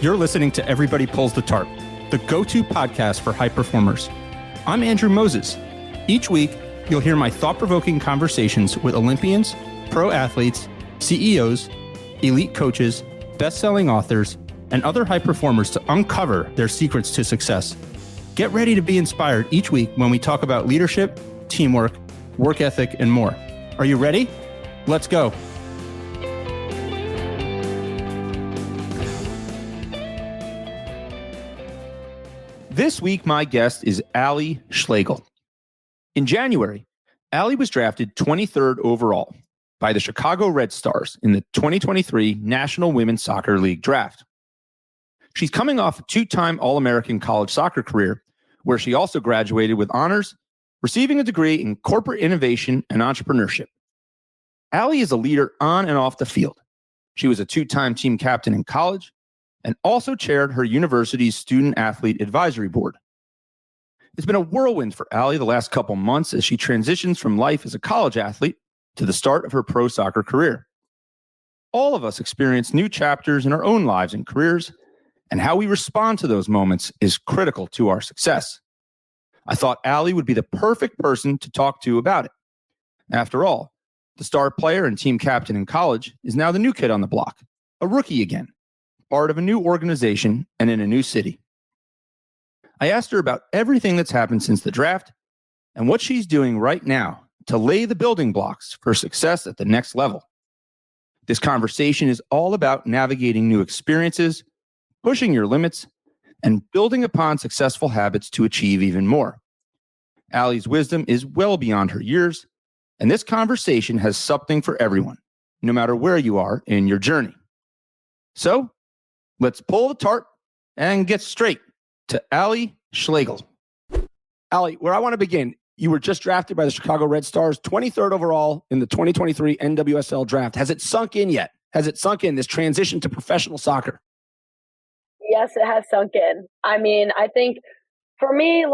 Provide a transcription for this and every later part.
You're listening to Everybody Pulls the Tarp, the go-to podcast for high performers. I'm Andrew Moses. Each week, you'll hear my thought-provoking conversations with Olympians, pro athletes, CEOs, elite coaches, best-selling authors, and other high performers to uncover their secrets to success. Get ready to be inspired each week when we talk about leadership, teamwork, work ethic, and more. Are you ready? Let's go. This week, my guest is Ally Schlegel. In January, Ally was drafted 23rd overall by the Chicago Red Stars in the 2023 National Women's Soccer League Draft. She's coming off a two-time All-American college soccer career, where she also graduated with honors, receiving a degree in corporate innovation and entrepreneurship. Ally is a leader on and off the field. She was a two-time team captain in college and also chaired her university's student-athlete advisory board. It's been a whirlwind for Ally the last couple months as she transitions from life as a college athlete to the start of her pro soccer career. All of us experience new chapters in our own lives and careers, and how we respond to those moments is critical to our success. I thought Ally would be the perfect person to talk to about it. After all, the star player and team captain in college is now the new kid on the block, a rookie again, part of a new organization and in a new city. I asked her about everything that's happened since the draft and what she's doing right now to lay the building blocks for success at the next level. This conversation is all about navigating new experiences, pushing your limits, and building upon successful habits to achieve even more. Ally's wisdom is well beyond her years, and this conversation has something for everyone, no matter where you are in your journey. So, let's pull the tarp and get straight to Ally Schlegel. Ally, where I want to begin, you were just drafted by the Chicago Red Stars, 23rd overall in the 2023 NWSL Draft. Has it sunk in yet? Has it sunk in, this transition to professional soccer? Yes, it has sunk in. I mean, I think for me,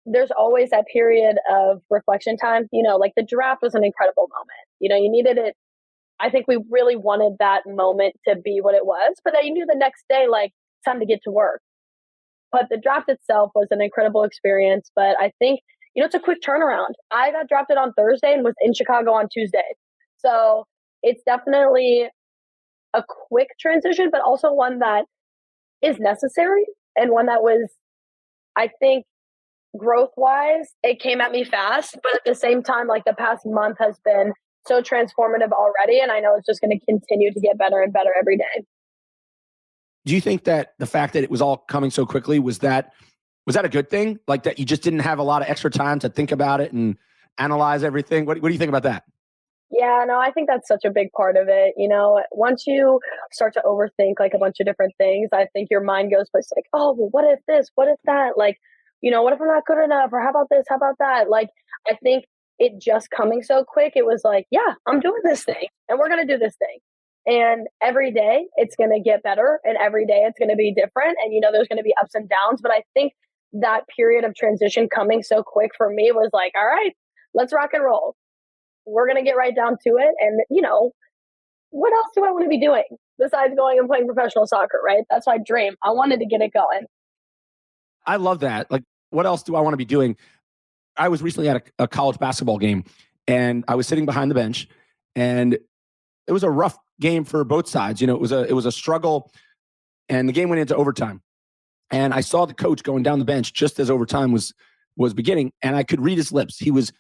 there's always that period of reflection time. The draft was an incredible moment. You needed it. I think we really wanted that moment to be what it was, but then you knew the next day, it's time to get to work. But the draft itself was an incredible experience. But I think, it's a quick turnaround. I got drafted on Thursday and was in Chicago on Tuesday. So it's definitely a quick transition, but also one that is necessary and one that was, I think, growth-wise, it came at me fast. But at the same time, the past month has been so transformative already, and I know it's just going to continue to get better and better every day. Do you think that the fact that it was all coming so quickly, was that a good thing? Like that you just didn't have a lot of extra time to think about it and analyze everything? What do you think about that? Yeah, no, I think that's such a big part of it. Once you start to overthink a bunch of different things, I think your mind goes places oh, well, what if this? What if that? What if I'm not good enough? Or how about this? How about that? I think it just coming so quick, it was yeah, I'm doing this thing and we're going to do this thing. And every day it's going to get better and every day it's going to be different. And, there's going to be ups and downs. But I think that period of transition coming so quick for me was all right, let's rock and roll. We're going to get right down to it. And, what else do I want to be doing besides going and playing professional soccer, right? That's my dream. I wanted to get it going. I love that. What else do I want to be doing? I was recently at a college basketball game and I was sitting behind the bench and it was a rough game for both sides. It was a struggle and the game went into overtime. And I saw the coach going down the bench just as overtime was beginning and I could read his lips. He was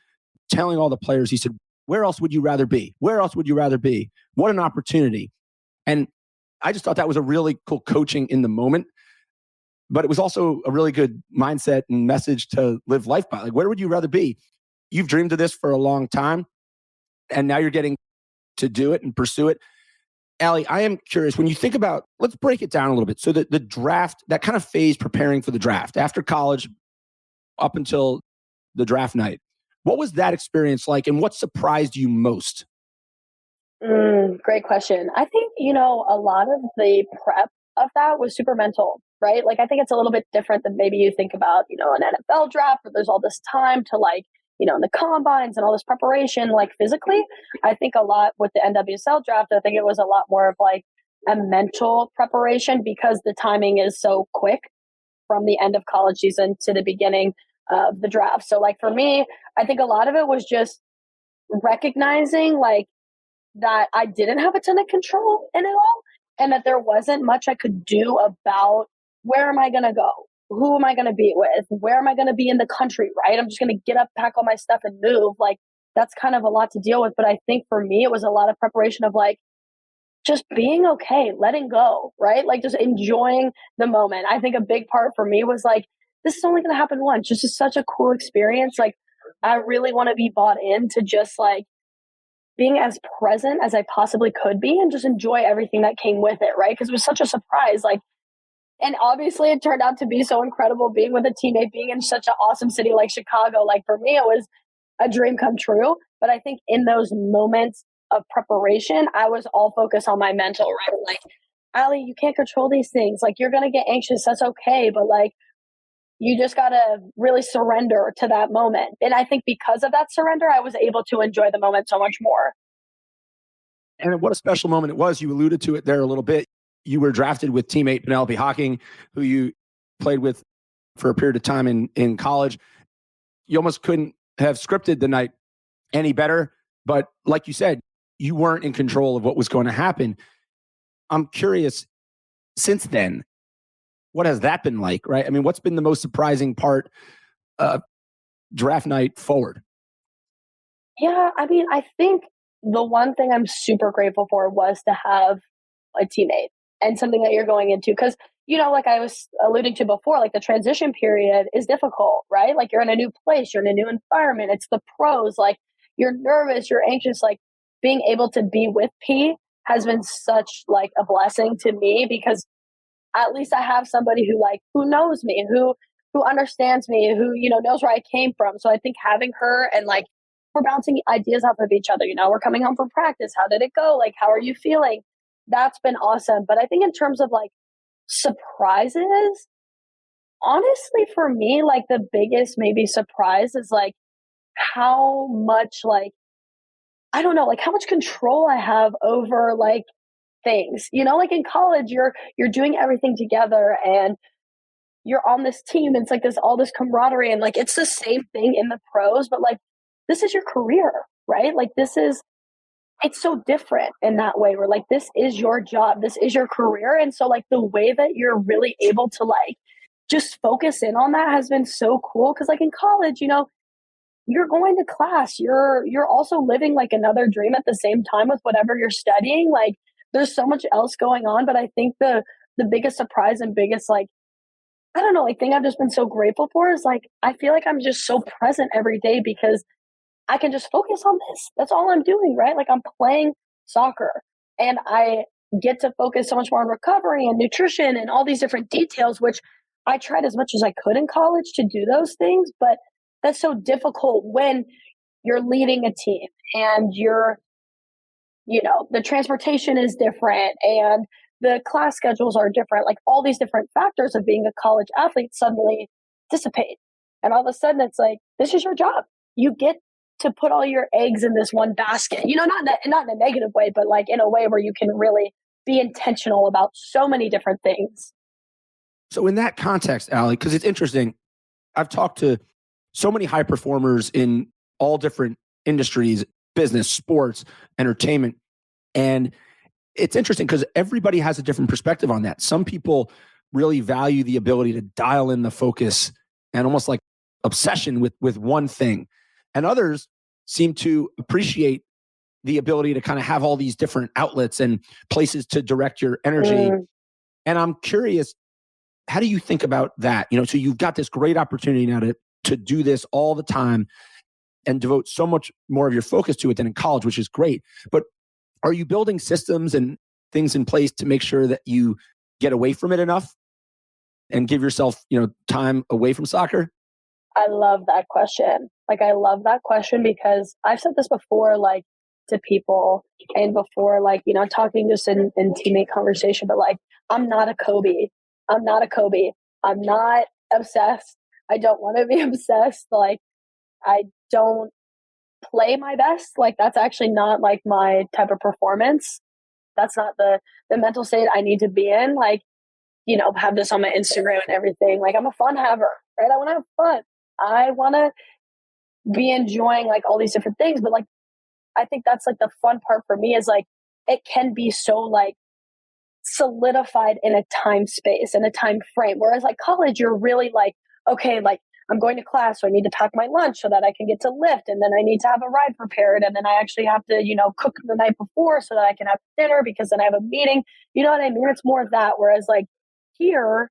telling all the players, he said, "Where else would you rather be? Where else would you rather be? What an opportunity." And I just thought that was a really cool coaching in the moment. But it was also a really good mindset and message to live life by. Where would you rather be? You've dreamed of this for a long time, and now you're getting to do it and pursue it. Ally, I am curious, when you think about, let's break it down a little bit. So the draft, that kind of phase preparing for the draft, after college up until the draft night, what was that experience like and what surprised you most? Great question. I think, a lot of the prep of that was super mental, right? I think it's a little bit different than maybe you think about, an NFL draft where there's all this time to the combines and all this preparation, physically. I think a lot with the NWSL draft, I think it was a lot more of a mental preparation because the timing is so quick from the end of college season to the beginning of the draft. So like for me, I think a lot of it was just recognizing like that I didn't have a ton of control in it all and that there wasn't much I could do about where am I going to go? Who am I going to be with? Where am I going to be in the country, right? I'm just going to get up, pack all my stuff and move. Like that's kind of a lot to deal with. But I think for me, it was a lot of preparation of like, just being okay, letting go, right? Like just enjoying the moment. I think a big part for me was like, this is only going to happen once. This is such a cool experience. Like, I really want to be bought into just like being as present as I possibly could be and just enjoy everything that came with it, right? Because it was such a surprise. Like, and obviously it turned out to be so incredible being with a teammate, being in such an awesome city like Chicago. Like, for me, it was a dream come true. But I think in those moments of preparation, I was all focused on my mental, right? Like, Ally, you can't control these things. Like, you're going to get anxious. That's okay. But like, you just got to really surrender to that moment. And I think because of that surrender, I was able to enjoy the moment so much more. And what a special moment it was. You alluded to it there a little bit. You were drafted with teammate Penelope Hocking, who you played with for a period of time in college. You almost couldn't have scripted the night any better. But like you said, you weren't in control of what was going to happen. I'm curious, since then, what has that been like, right? I mean, what's been the most surprising part of draft night forward? Yeah, I mean, I think the one thing I'm super grateful for was to have a teammate and something that you're going into. Because, you know, like I was alluding to before, like the transition period is difficult, right? Like you're in a new place, you're in a new environment. It's the pros, like you're nervous, you're anxious. Like being able to be with P has been such like a blessing to me because at least I have somebody who knows me, who understands me, who, you know, knows where I came from. So I think having her and like we're bouncing ideas off of each other, you know, we're coming home from practice. How did it go? Like, how are you feeling? That's been awesome. But I think in terms of like surprises, honestly, for me, like the biggest maybe surprise is like how much like, I don't know, like how much control I have over like things, you know, like in college, you're doing everything together and you're on this team. And it's like this, all this camaraderie and like, it's the same thing in the pros, but like, this is your career, right? Like it's so different in that way where like, this is your job, this is your career. And so like the way that you're really able to like, just focus in on that has been so cool. Cause like in college, you know, you're going to class, you're also living like another dream at the same time with whatever you're studying. Like there's so much else going on. But I think the biggest surprise and biggest like, I don't know, like thing I've just been so grateful for is like, I feel like I'm just so present every day because I can just focus on this. That's all I'm doing, right? Like I'm playing soccer and I get to focus so much more on recovery and nutrition and all these different details, which I tried as much as I could in college to do those things. But that's so difficult when you're leading a team and you know, the transportation is different and the class schedules are different. Like all these different factors of being a college athlete suddenly dissipate. And all of a sudden it's like, this is your job. You get to put all your eggs in this one basket, you know, not in a negative way, but like in a way where you can really be intentional about so many different things. So in that context, Ally, because it's interesting, I've talked to so many high performers in all different industries, business, sports, entertainment. And it's interesting because everybody has a different perspective on that. Some people really value the ability to dial in the focus and almost like obsession with one thing. And others seem to appreciate the ability to kind of have all these different outlets and places to direct your energy. And I'm curious, how do you think about that? You know, so you've got this great opportunity now to do this all the time and devote so much more of your focus to it than in college, which is great. But are you building systems and things in place to make sure that you get away from it enough and give yourself, you know, time away from soccer? I love that question. Like, I love that question because I've said this before, like to people and before, like, you know, talking just in teammate conversation, but like, I'm not a Kobe. I'm not a Kobe. I'm not obsessed. I don't want to be obsessed. Like, I don't play my best. Like, that's actually not like my type of performance. that's not the mental state I need to be in. Like, have this on my Instagram and everything. Like, I'm a fun haver, right? I want to have fun. I want to be enjoying like all these different things. But like, I think that's like the fun part for me is like, it can be so like solidified in a time space and a time frame. Whereas like college, you're really like, okay, like I'm going to class, so I need to pack my lunch so that I can get to lift. And then I need to have a ride prepared. And then I actually have to, cook the night before so that I can have dinner because then I have a meeting. You know what I mean? It's more of that. Whereas like here,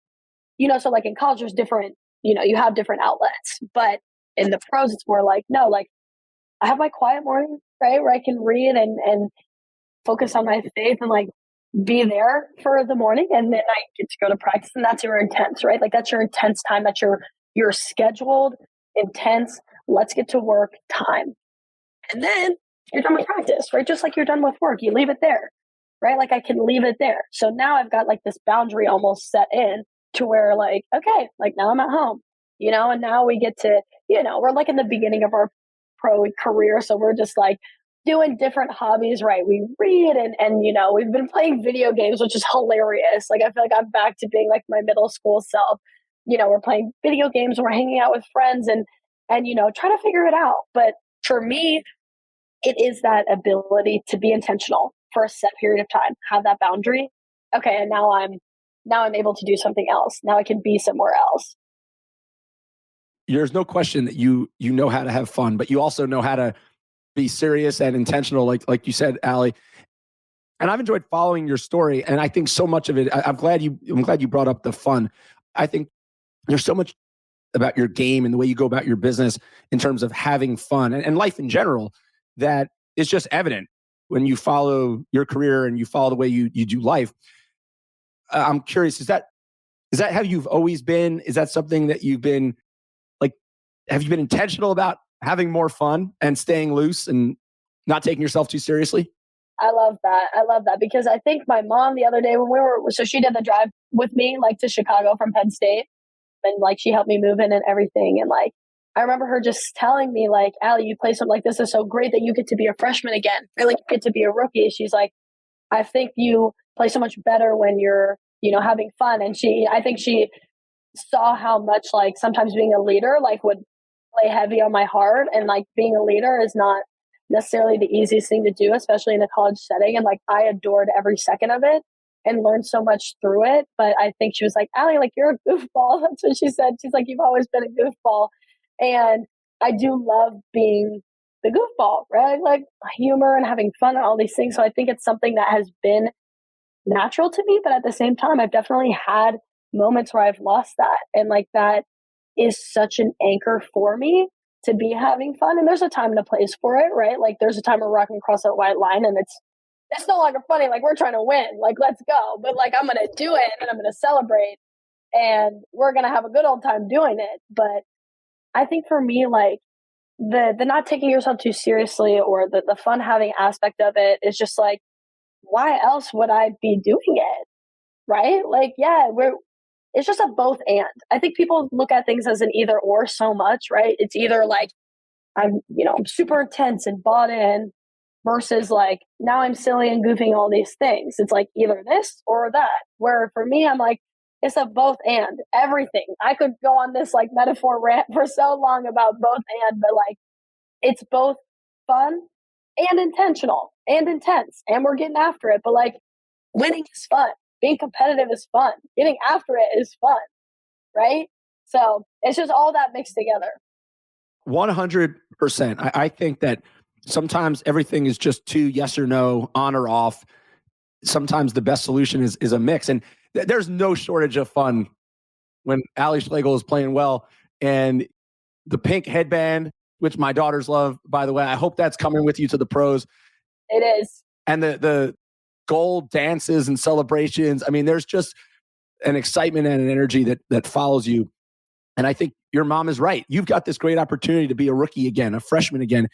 so like in college, there's different, you have different outlets. But in the pros, it's more like, no, like I have my quiet morning, right? Where I can read and focus on my faith and like be there for the morning. And then I get to go to practice, and that's your intense, right? Like that's your intense time. That's your scheduled, intense, let's get to work time. And then you're done with practice, right? Just like you're done with work, you leave it there, right? Like I can leave it there. So now I've got like this boundary almost set in to where like, okay, like now I'm at home, and now we get to, we're like in the beginning of our pro career. So we're just like doing different hobbies, right? We read and we've been playing video games, which is hilarious. Like I feel like I'm back to being like my middle school self. We're playing video games, we're hanging out with friends and trying to figure it out. But for me, it is that ability to be intentional for a set period of time, have that boundary. Okay, and now I'm able to do something else. Now I can be somewhere else. There's no question that you know how to have fun, but you also know how to be serious and intentional, like you said, Ally. And I've enjoyed following your story, and I think so much of it. I'm glad you brought up the fun. I think there's so much about your game and the way you go about your business in terms of having fun and life in general that is just evident when you follow your career and you follow the way you do life. I'm curious, is that how you've always been? Is that something that you've been like, have you been intentional about having more fun and staying loose and not taking yourself too seriously? I love that because I think my mom the other day so she did the drive with me like to Chicago from Penn State. And like she helped me move in and everything. And like I remember her just telling me like, Ally, you play something like this is so great that you get to be a freshman again. Or like you get to be a rookie. She's like, I think you play so much better when you're, having fun. And I think she saw how much like sometimes being a leader like would lay heavy on my heart. And like being a leader is not necessarily the easiest thing to do, especially in a college setting. And like I adored every second of it and learned so much through it. But I think she was like, Ally, like you're a goofball. That's what she said. She's like, you've always been a goofball. And I do love being the goofball, right? Like humor and having fun and all these things. So I think it's something that has been natural to me. But at the same time, I've definitely had moments where I've lost that. And like that is such an anchor for me to be having fun. And there's a time and a place for it, right? Like there's a time we're rocking across that white line and it's no longer funny. Like we're trying to win. Like, let's go. But like, I'm going to do it and I'm going to celebrate and we're going to have a good old time doing it. But I think for me, like the not taking yourself too seriously or the fun having aspect of it is just like, why else would I be doing it? Right? Like, yeah, it's just a both and. I think people look at things as an either or so much, right? It's either like, I'm super intense and bought in, versus like now I'm silly and goofing all these things. It's like either this or that. Where for me, I'm like, it's a both and everything. I could go on this like metaphor rant for so long about both and, but like it's both fun and intentional and intense and we're getting after it. But like winning is fun. Being competitive is fun. Getting after it is fun. Right? So it's just all that mixed together. 100%. I think that sometimes everything is just too yes or no, on or off. Sometimes the best solution is a mix. And there's no shortage of fun when Ally Schlegel is playing well. And the pink headband, which my daughters love, by the way, I hope that's coming with you to the pros. It is. And the gold dances and celebrations. I mean, there's just an excitement and an energy that follows you. And I think your mom is right. You've got this great opportunity to be a rookie again, a freshman again.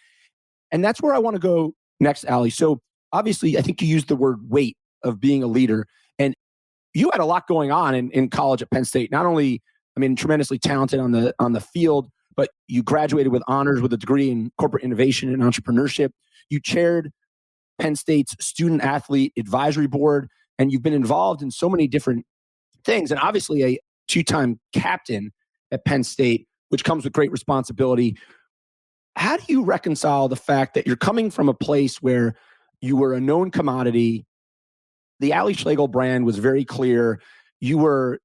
And that's where I want to go next, Ally. So obviously, I think you used the word weight of being a leader. And you had a lot going on in college at Penn State. Not only, tremendously talented on the field, but you graduated with honors with a degree in corporate innovation and entrepreneurship. You chaired Penn State's student athlete advisory board, and you've been involved in so many different things, and obviously a two-time captain at Penn State, which comes with great responsibility. How do you reconcile the fact that you're coming from a place where you were a known commodity? The Ally Schlegel brand was very clear. You were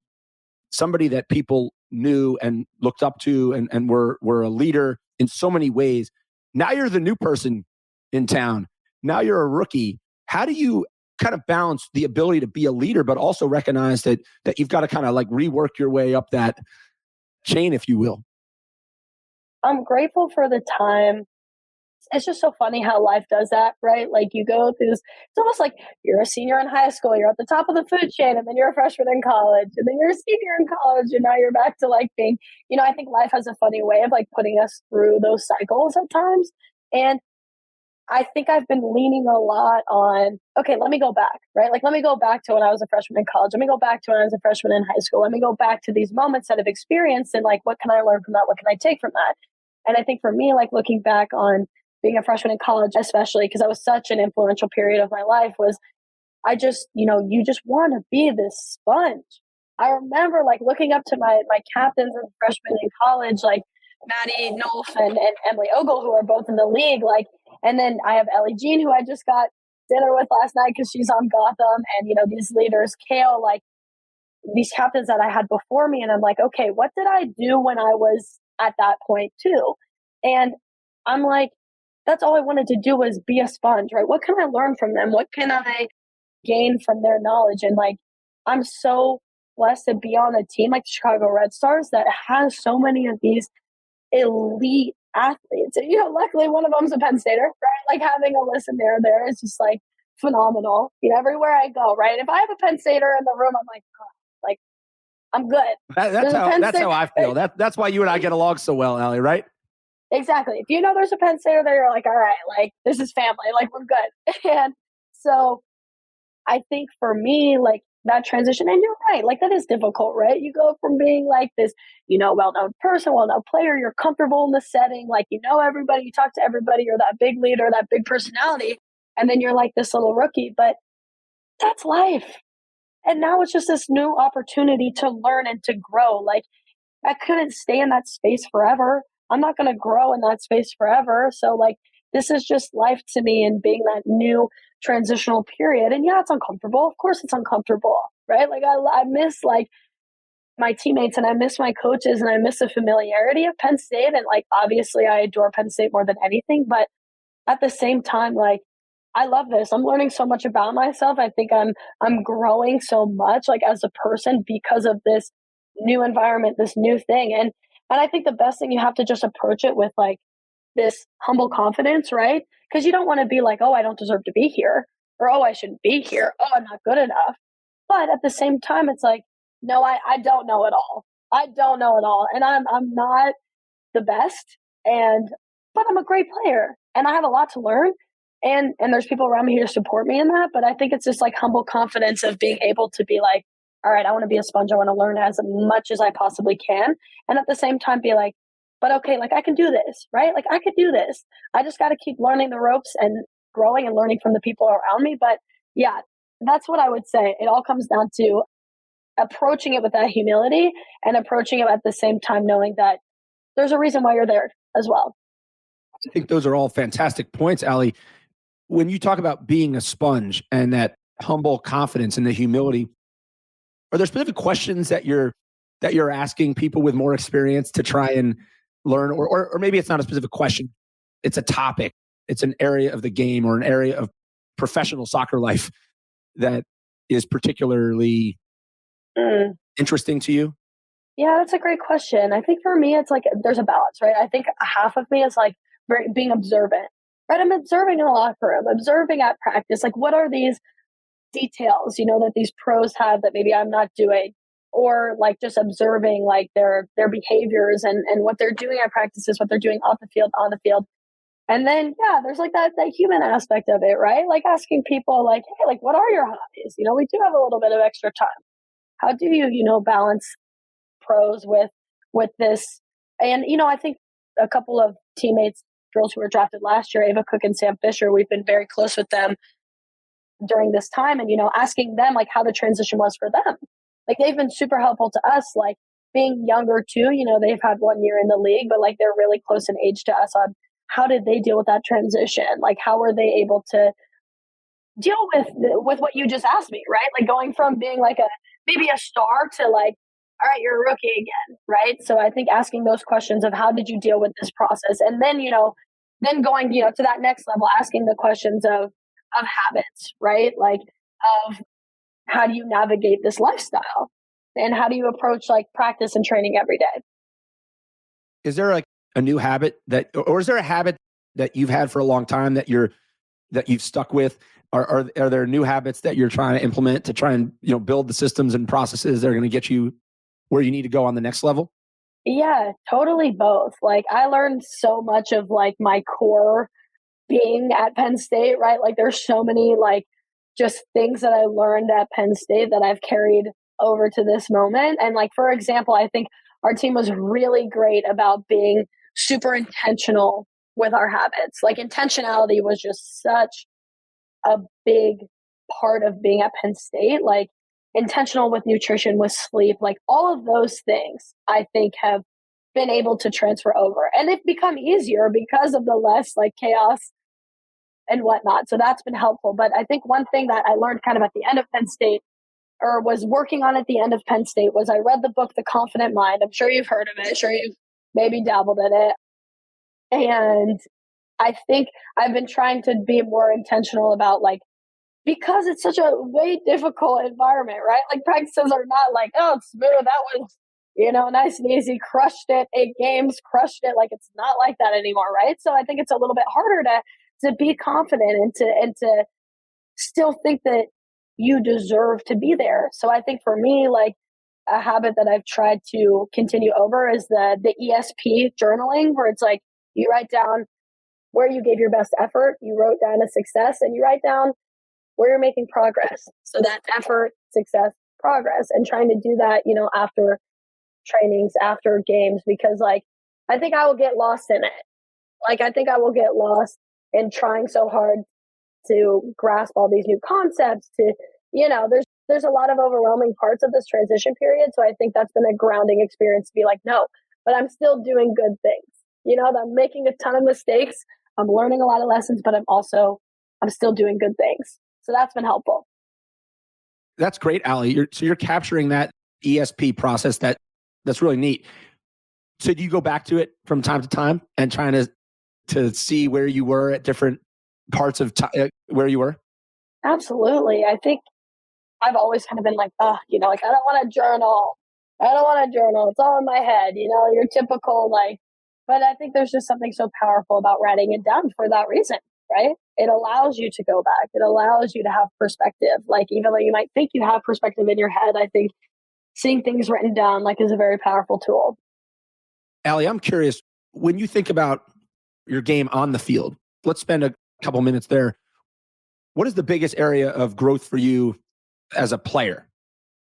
somebody that people knew and looked up to, and were a leader in so many ways. Now you're the new person in town. Now you're a rookie. How do you kind of balance the ability to be a leader, but also recognize that you've got to kind of like rework your way up that chain, if you will? I'm grateful for the time. It's just so funny how life does that, right? Like you go through this, it's almost like you're a senior in high school, you're at the top of the food chain, and then you're a freshman in college, and then you're a senior in college, and now you're back to like being, I think life has a funny way of like putting us through those cycles at times. And I think I've been leaning a lot on, okay, let me go back, right? Like, let me go back to when I was a freshman in college. Let me go back to when I was a freshman in high school. Let me go back to these moments that I've experienced and like, what can I learn from that? What can I take from that? And I think for me, like looking back on being a freshman in college, especially because that was such an influential period of my life, was I just, you just want to be this sponge. I remember like looking up to my captains as freshmen in college, like Maddie Nolf and Emily Ogle, who are both in the league. Like, and then I have Ellie Jean, who I just got dinner with last night because she's on Gotham, and these leaders, Kale, like these captains that I had before me, and I'm like, okay, what did I do when I was at that point too? And I'm like, that's all I wanted to do was be a sponge, right? What can I learn from them? What can I gain from their knowledge? And like, I'm so blessed to be on a team like the Chicago Red Stars that has so many of these elite athletes. And, luckily one of them's a Penn Stater, right? Like having a listen there is just like phenomenal. Everywhere I go, right? If I have a Penn Stater in the room, I'm like, oh, like I'm good. That's how I feel. That's why you and I get along so well, Ally, right? Exactly. If there's a Penn Stater there, you're like, all right, like this is family, like we're good. And so I think for me, like that transition, and you're right, like that is difficult, right? You go from being like this, well-known person, well-known player, you're comfortable in the setting, like everybody, you talk to everybody, you're that big leader, that big personality, and then you're like this little rookie, but that's life. And now it's just this new opportunity to learn and to grow. Like I couldn't stay in that space forever. I'm not going to grow in that space forever. So like, this is just life to me, and being that new transitional period. And yeah, it's uncomfortable. Of course it's uncomfortable, right? Like I miss like my teammates, and I miss my coaches, and I miss the familiarity of Penn State. And like, obviously I adore Penn State more than anything, but at the same time, like, I love this. I'm learning so much about myself. I think I'm growing so much like as a person because of this new environment, this new thing. And I think the best thing, you have to just approach it with like this humble confidence, right? Because you don't want to be like, oh, I don't deserve to be here, or oh, I shouldn't be here, oh, I'm not good enough. But at the same time, it's like, no, I don't know it all. I don't know it all. And I'm not the best, but I'm a great player, and I have a lot to learn. And there's people around me here to support me in that. But I think it's just like humble confidence of being able to be like, all right, I want to be a sponge. I want to learn as much as I possibly can. And at the same time, be like, but okay, like I can do this, right? Like I could do this. I just got to keep learning the ropes and growing and learning from the people around me. But yeah, that's what I would say. It all comes down to approaching it with that humility, and approaching it at the same time knowing that there's a reason why you're there as well. I think those are all fantastic points, Ally. When you talk about being a sponge and that humble confidence and the humility, are there specific questions that you're asking people with more experience to try and learn, or maybe it's not a specific question, it's a topic, it's an area of the game or an area of professional soccer life that is particularly interesting to you? Yeah, that's a great question. I think for me, it's like there's a balance, right? I think half of me is like being observant, right? I'm observing in the locker room, observing at practice. Like, what are these details, that these pros have that maybe I'm not doing? Or like just observing like their behaviors and what they're doing at practices, what they're doing off the field, on the field. And then, yeah, there's like that human aspect of it, right? Like asking people like, hey, like, what are your hobbies? We do have a little bit of extra time. How do you, balance pros with this? And, I think a couple of teammates girls who were drafted last year, Ava Cook and Sam Fisher. We've been very close with them during this time, and, asking them like how the transition was for them. Like, they've been super helpful to us, like being younger too, they've had 1 year in the league, but like they're really close in age to us on how did they deal with that transition? Like, how were they able to deal with what you just asked me, right? Like going from being like maybe a star to like, all right, you're a rookie again, right? So I think asking those questions of how did you deal with this process? And then, then going, to that next level, asking the questions of habits, right? Like of how do you navigate this lifestyle? And how do you approach like practice and training every day? Is there like a new habit or is there a habit that you've had for a long time that you've stuck with? Are there new habits that you're trying to implement to try and, build the systems and processes that are going to get you where you need to go on the next level? Yeah, totally both. Like, I learned so much of like my core being at Penn State, right? Like, there's so many like just things that I learned at Penn State that I've carried over to this moment. And like, for example, I think our team was really great about being super intentional with our habits. Like, intentionality was just such a big part of being at Penn State. Like, intentional with nutrition, with sleep, like all of those things I think have been able to transfer over, and it's become easier because of the less like chaos and whatnot. So that's been helpful. But I think one thing that I learned kind of at the end of Penn State, or was working on at the end of Penn State, was I read the book The Confident Mind. I'm sure you've heard of it. Sure, you've maybe dabbled in it. And I think I've been trying to be more intentional about like, because it's such a way difficult environment, right? Like, practices are not like, oh, it's smooth. That was, nice and easy. Crushed it. 8 games, crushed it. Like, it's not like that anymore, right? So I think it's a little bit harder to be confident and to still think that you deserve to be there. So I think for me, like, a habit that I've tried to continue over is the ESP journaling, where it's like you write down where you gave your best effort, you wrote down a success, and you write down where you're making progress. So that's effort, success, progress, and trying to do that, after trainings, after games, because like, I think I will get lost in it. Like, I think I will get lost in trying so hard to grasp all these new concepts there's a lot of overwhelming parts of this transition period. So I think that's been a grounding experience to be like, no, but I'm still doing good things. I'm making a ton of mistakes. I'm learning a lot of lessons, but I'm still doing good things. So that's been helpful. That's great, Ally. You're capturing that ESP process that's really neat. So do you go back to it from time to time and trying to see where you were at different parts of where you were? Absolutely. I think I've always kind of been like, like, I don't want to journal. It's all in my head, your typical like, but I think there's just something so powerful about writing it down for that reason, right? It allows you to go back. It allows you to have perspective. Like, even though you might think you have perspective in your head, I think seeing things written down like is a very powerful tool. Ally, I'm curious, when you think about your game on the field, let's spend a couple minutes there. What is the biggest area of growth for you as a player?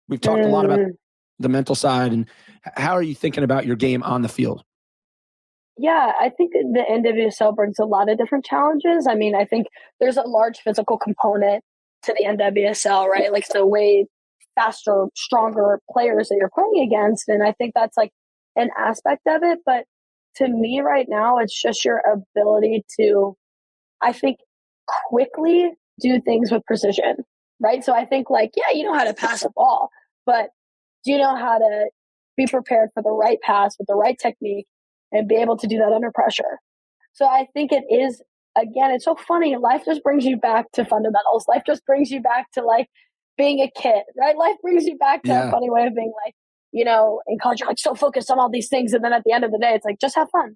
We've talked a lot about the mental side, and how are you thinking about your game on the field? Yeah, I think the NWSL brings a lot of different challenges. I mean, I think there's a large physical component to the NWSL, right? Like, the way faster, stronger players that you're playing against. And I think that's like an aspect of it. But to me right now, it's just your ability to, I think, quickly do things with precision, right? So I think like, yeah, you know how to pass a ball, but do you know how to be prepared for the right pass with the right technique and be able to do that under pressure? So I think it is, again, it's so funny. Life just brings you back to fundamentals. Life just brings you back to like being a kid, right? Life brings you back to a funny way of being like, in college, you're like so focused on all these things. And then at the end of the day, it's like, just have fun.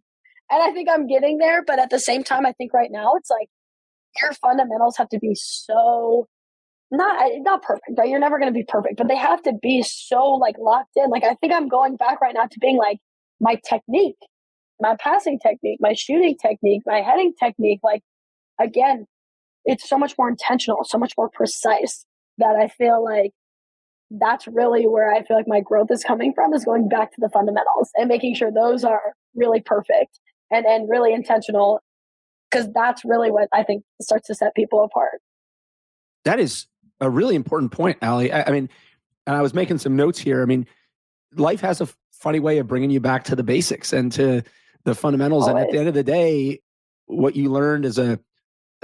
And I think I'm getting there. But at the same time, I think right now it's like your fundamentals have to be so not perfect, right? You're never going to be perfect, but they have to be so like locked in. Like, I think I'm going back right now to being like my technique, my passing technique, my shooting technique, my heading technique. Like, again, it's so much more intentional, so much more precise, that I feel like that's really where I feel like my growth is coming from, is going back to the fundamentals and making sure those are really perfect and really intentional Because that's really what I think starts to set people apart. That is a really important point, Ally. I mean, and I was making some notes here. I mean, life has a funny way of bringing you back to the basics and to the fundamentals. Always. And at the end of the day, what you learned as a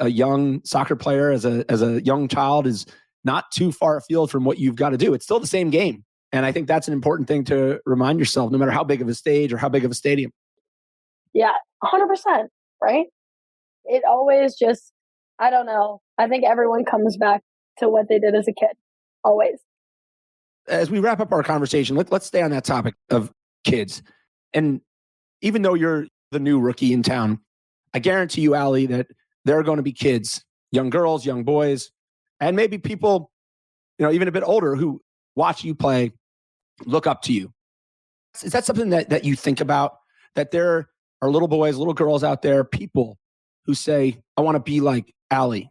young soccer player, as a young child, is not too far afield from what you've got to do. It's still the same game. And I think that's an important thing to remind yourself, no matter how big of a stage or how big of a stadium. Yeah, 100%, right? It always just, I don't know. I think everyone comes back to what they did as a kid, always. As we wrap up our conversation, let's stay on that topic of kids. And even though you're the new rookie in town, I guarantee you, Ally, that there are going to be kids, young girls, young boys, and maybe people, even a bit older who watch you play, look up to you. Is that something that you think about? That there are little boys, little girls out there, people who say, I want to be like Ally.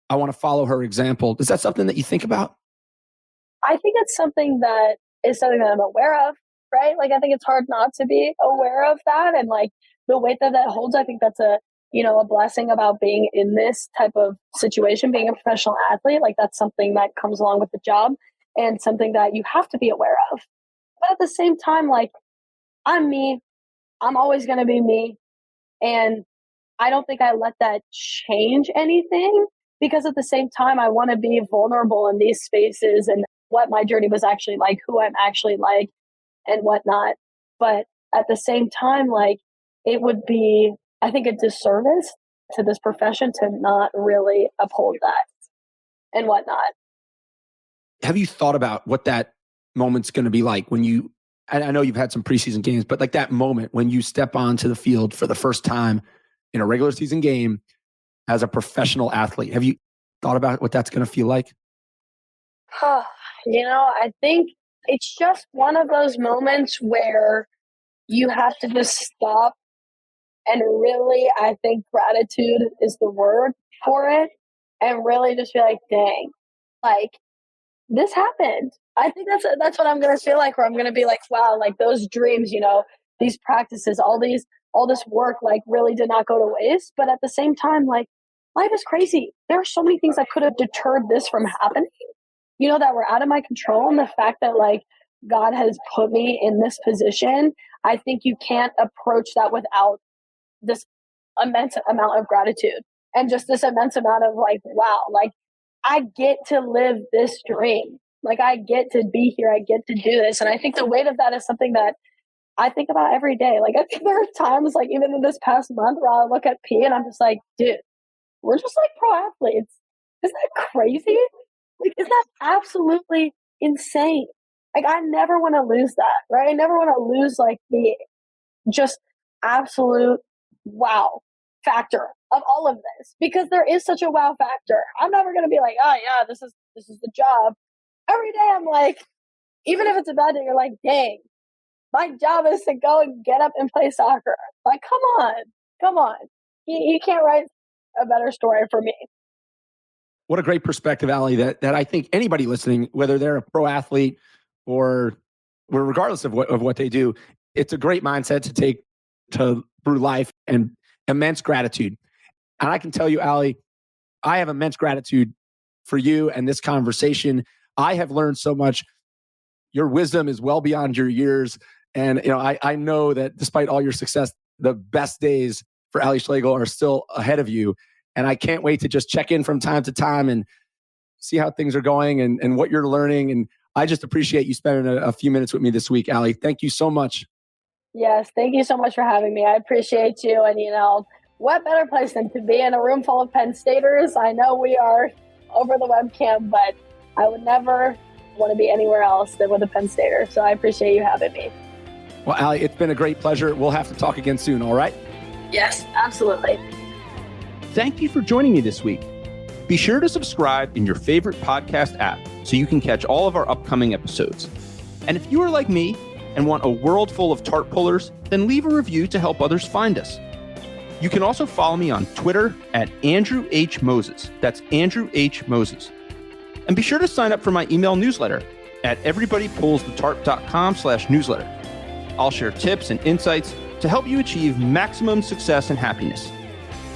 I want to follow her example. Is that something that you think about? I think it's something that I'm aware of, right? Like, I think it's hard not to be aware of that. And like the weight that holds, I think that's a blessing about being in this type of situation, being a professional athlete. Like, that's something that comes along with the job and something that you have to be aware of. But at the same time, like, I'm me. I'm always going to be me. And I don't think I let that change anything, because at the same time, I want to be vulnerable in these spaces and what my journey was actually like, who I'm actually like, and whatnot. But at the same time, like, it would be, I think, a disservice to this profession to not really uphold that and whatnot. Have you thought about what that moment's going to be like when you, I know you've had some preseason games, but like that moment when you step onto the field for the first time in a regular season game as a professional athlete? Have you thought about what that's going to feel like? I think it's just one of those moments where you have to just stop and really, I think gratitude is the word for it, and really just be like, dang, like, this happened. I think that's what I'm going to feel like, where I'm going to be like, wow, like those dreams, these practices, all this work, like, really did not go to waste. But at the same time, like, life is crazy. There are so many things that could have deterred this from happening, that were out of my control. And the fact that, like, God has put me in this position, I think you can't approach that without this immense amount of gratitude and just this immense amount of like, wow, like, I get to live this dream. Like, I get to be here. I get to do this. And I think the weight of that is something that I think about every day. Like, I think there are times, like, even in this past month, where I'll look at P and I'm just like, dude, we're just like pro athletes. Isn't that crazy? Like, isn't that absolutely insane? Like, I never want to lose that, right? I never want to lose, like, the just absolute wow factor of all of this, because there is such a wow factor. I'm never going to be like, oh yeah, this is the job. Every day I'm like, even if it's a bad day, you're like, dang, my job is to go and get up and play soccer. Like, come on. You can't write a better story for me. What a great perspective, Ally, that I think anybody listening, whether they're a pro athlete or regardless of what they do, it's a great mindset to take through life, and immense gratitude. And I can tell you, Ally, I have immense gratitude for you and this conversation. I have learned so much. Your wisdom is well beyond your years. And I know that despite all your success, the best days for Ally Schlegel are still ahead of you. And I can't wait to just check in from time to time and see how things are going and what you're learning. And I just appreciate you spending a few minutes with me this week, Ally. Thank you so much. Yes, thank you so much for having me. I appreciate you. And, what better place than to be in a room full of Penn Staters? I know we are over the webcam, but I would never want to be anywhere else than with a Penn Stater. So I appreciate you having me. Well, Ally, it's been a great pleasure. We'll have to talk again soon, all right? Yes, absolutely. Thank you for joining me this week. Be sure to subscribe in your favorite podcast app so you can catch all of our upcoming episodes. And if you are like me and want a world full of tarp pullers, then leave a review to help others find us. You can also follow me on Twitter at Andrew H. Moses. That's Andrew H. Moses. And be sure to sign up for my email newsletter at everybodypullsthetarp.com/newsletter. I'll share tips and insights to help you achieve maximum success and happiness.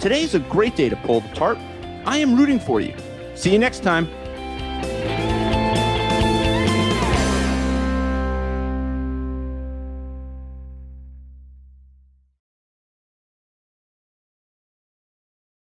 Today's a great day to pull the tarp. I am rooting for you. See you next time.